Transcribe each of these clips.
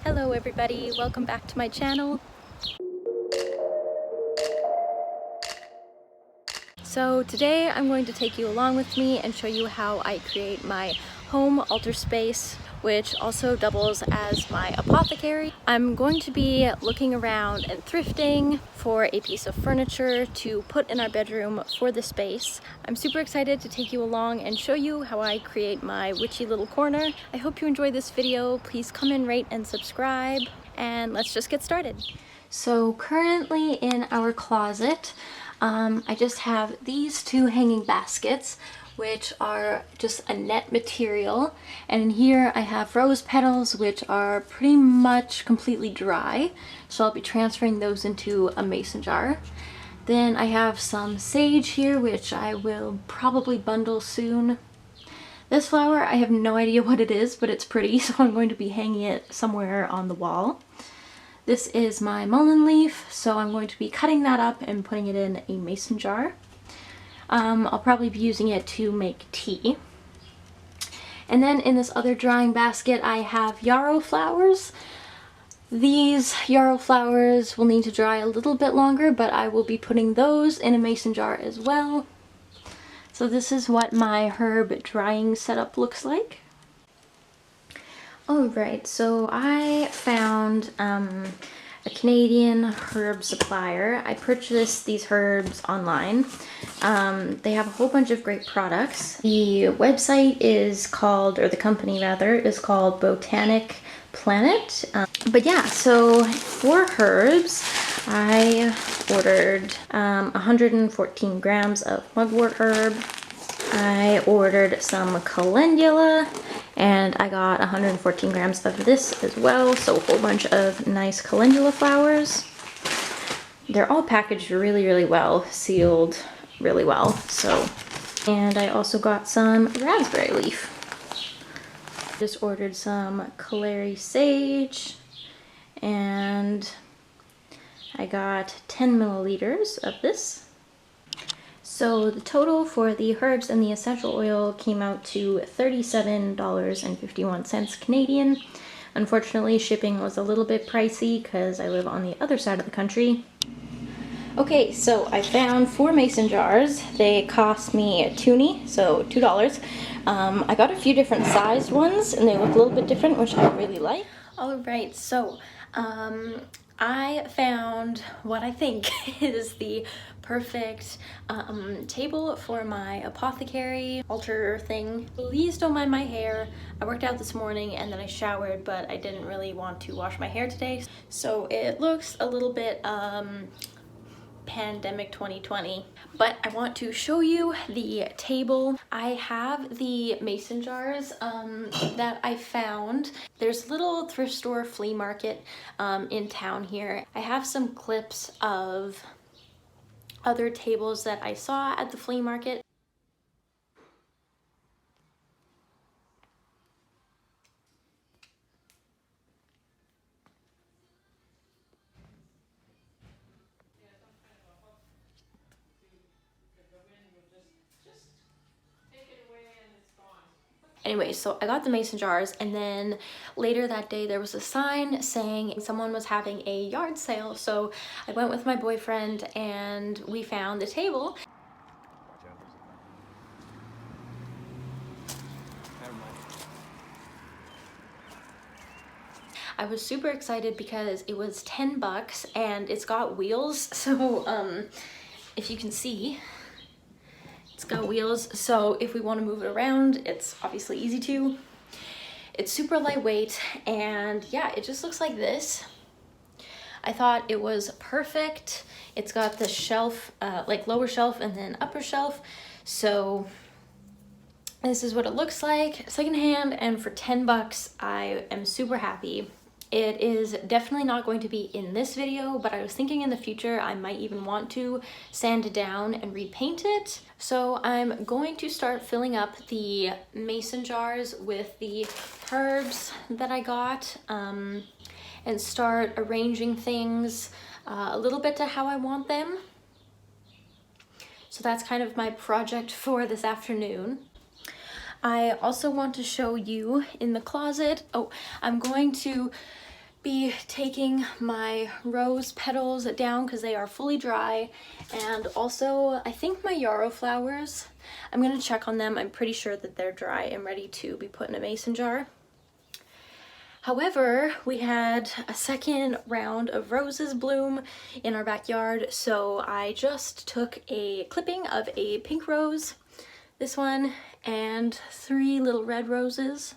Hello everybody, welcome back to my channel. So today I'm going to take you along with me and show you how I create my home altar space, which also doubles as my apothecary. I'm going to be looking around and thrifting for a piece of furniture to put in our bedroom for the space. I'm super excited to take you along and show you how I create my witchy little corner. I hope you enjoy this video. Please comment, rate, and subscribe, and let's just get started. So currently in our closet, I just have these two hanging baskets, which are just a net material, and in here I have rose petals, which are pretty much completely dry, so I'll be transferring those into a mason jar. Then I have some sage here, which I will probably bundle soon. This flower, I have no idea what it is, but it's pretty, so I'm going to be hanging it somewhere on the wall. This is my mullein leaf, so I'm going to be cutting that up and putting it in a mason jar. I'll probably be using it to make tea. And then in this other drying basket I have yarrow flowers. These yarrow flowers will need to dry a little bit longer, but I will be putting those in a mason jar as well. So this is what my herb drying setup looks like. Alright, so I found a Canadian herb supplier. I purchased these herbs online. They have a whole bunch of great products. The website is called, or the company rather, is called Botanic Planet. But yeah, so for herbs, I ordered 114 grams of mugwort herb. I ordered some calendula, and I got 114 grams of this as well, so a whole bunch of nice calendula flowers. They're all packaged really well, sealed really well, so. And I also got some raspberry leaf. Just ordered some Calari sage, and I got 10 milliliters of this. So the total for the herbs and the essential oil came out to $37.51 Canadian. Unfortunately, shipping was a little bit pricey because I live on the other side of the country. Okay, so I found 4 mason jars. They cost me a toonie, so $2. I got a few different sized ones and they look a little bit different, which I really like. Alright, so I found what I think is the perfect table for my apothecary altar thing. Please don't mind my hair. I worked out this morning and then I showered, but I didn't really want to wash my hair today. So it looks a little bit pandemic 2020, but I want to show you the table. I have the mason jars that I found. There's a little thrift store flea market in town here. I have some clips of other tables that I saw at the flea market. Anyway, so I got the mason jars, and then later that day there was a sign saying someone was having a yard sale, so I went with my boyfriend and we found the table. I was super excited because it was 10 bucks and it's got wheels, so if you can see, it's got wheels, so if we want to move it around, it's obviously easy to. It's super lightweight, and yeah, it just looks like this. I thought it was perfect. It's got the shelf, like lower shelf and then upper shelf, so this is what it looks like secondhand, and for 10 bucks I am super happy. It is definitely not going to be in this video, but I was thinking in the future I might even want to sand it down and repaint it. So I'm going to start filling up the mason jars with the herbs that I got, and start arranging things a little bit to how I want them. So that's kind of my project for this afternoon. I also want to show you in the closet. Oh, I'm going to be taking my rose petals down because they are fully dry, and also I think my yarrow flowers, I'm gonna check on them. I'm pretty sure that they're dry and ready to be put in a mason jar. However, we had a second round of roses bloom in our backyard, so I just took a clipping of a pink rose, this one, and 3 little red roses.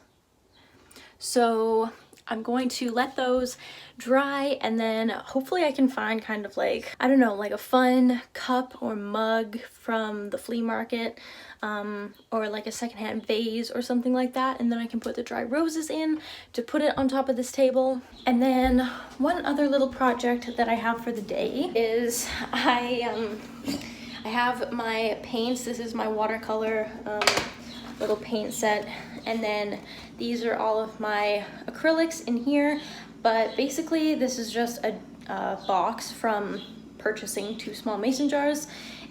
So I'm going to let those dry, and then hopefully I can find kind of like, I don't know, like a fun cup or mug from the flea market, or like a secondhand vase or something like that, and then I can put the dry roses in to put it on top of this table. And then one other little project that I have for the day is I have my paints. This is my watercolor little paint set, and then these are all of my acrylics in here, but basically this is just a box from purchasing 2 small mason jars,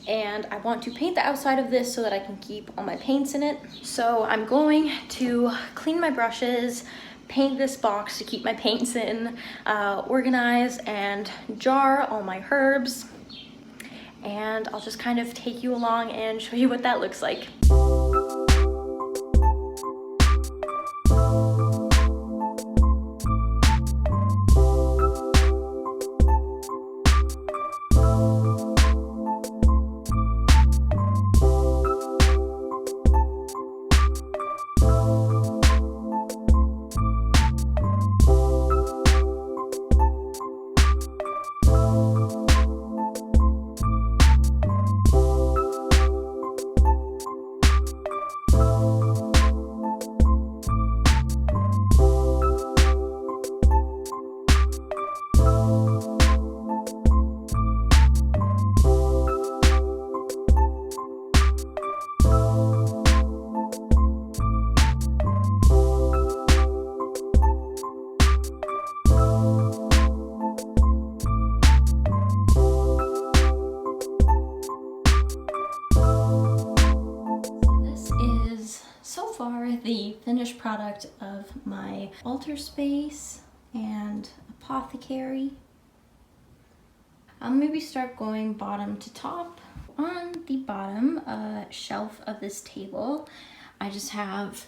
and I want to paint the outside of this so that I can keep all my paints in it. So I'm going to clean my brushes, paint this box to keep my paints in, organize and jar all my herbs, and I'll just kind of take you along and show you what that looks like. The finished product of my altar space and apothecary. I'll maybe start going bottom to top. On the bottom shelf of this table, I just have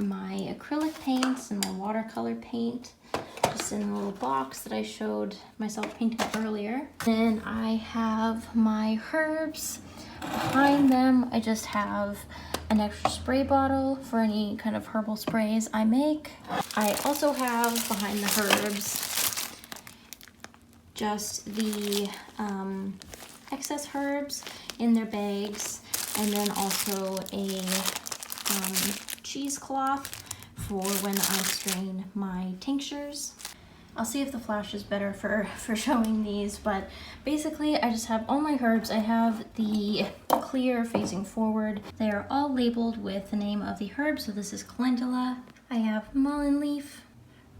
my acrylic paints and my watercolor paint, just in a little box that I showed myself painting earlier. Then I have my herbs. Behind them, I just have an extra spray bottle for any kind of herbal sprays I make. I also have behind the herbs just the excess herbs in their bags, and then also a cheesecloth for when I strain my tinctures. I'll see if the flash is better for showing these, but basically I just have all my herbs. I have the clear facing forward. They are all labeled with the name of the herb. So this is calendula. I have mullein leaf,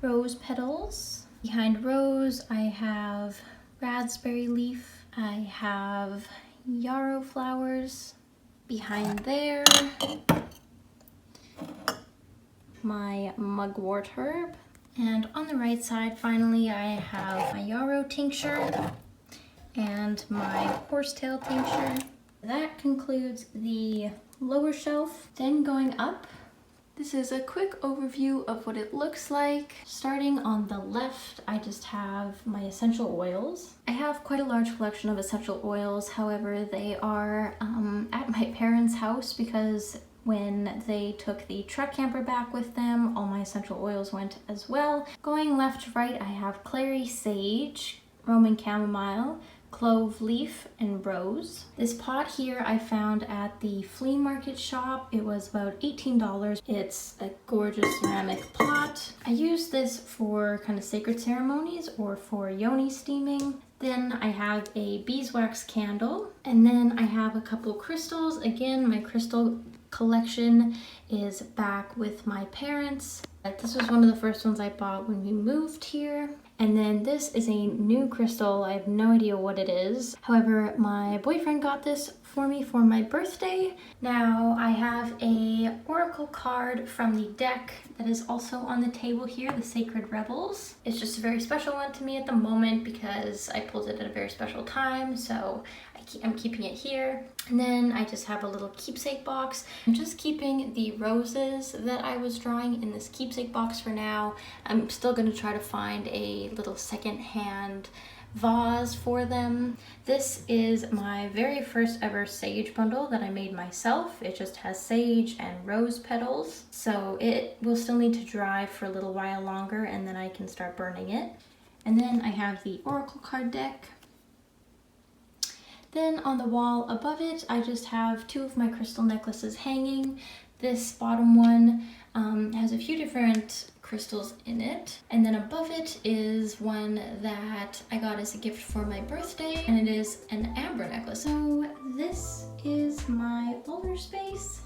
rose petals. Behind rose, I have raspberry leaf. I have yarrow flowers. Behind there, my mugwort herb. And on the right side, finally, I have my yarrow tincture and my horsetail tincture. That concludes the lower shelf. Then going up, this is a quick overview of what it looks like. Starting on the left, I just have my essential oils. I have quite a large collection of essential oils. However, they are at my parents' house because when they took the truck camper back with them, all my essential oils went as well. Going left to right, I have clary sage, Roman chamomile, clove leaf, and rose. This pot here I found at the flea market shop. It was about $18. It's a gorgeous ceramic pot. I use this for kind of sacred ceremonies or for yoni steaming. Then I have a beeswax candle, and then I have a couple crystals. Again, my crystal collection is back with my parents. This was one of the first ones I bought when we moved here. And then this is a new crystal. I have no idea what it is. However, my boyfriend got this for me for my birthday. Now I have a oracle card from the deck that is also on the table here, the Sacred Rebels. It's just a very special one to me at the moment because I pulled it at a very special time, so I'm keeping it here. And then I just have a little keepsake box. I'm just keeping the roses that I was drawing in this keepsake box for now. I'm still going to try to find a little second-hand vase for them. This is my very first ever sage bundle that I made myself. It just has sage and rose petals, so it will still need to dry for a little while longer and then I can start burning it. And then I have the oracle card deck. Then on the wall above it, I just have two of my crystal necklaces hanging. This bottom one has a few different crystals in it. And then above it is one that I got as a gift for my birthday, and it is an amber necklace. So this is my altar space.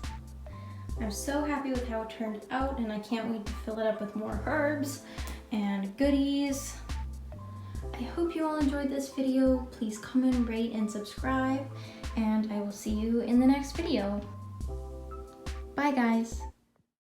I'm so happy with how it turned out, and I can't wait to fill it up with more herbs and goodies. I hope you all enjoyed this video. Please comment, rate, and subscribe, and I will see you in the next video. Bye, guys.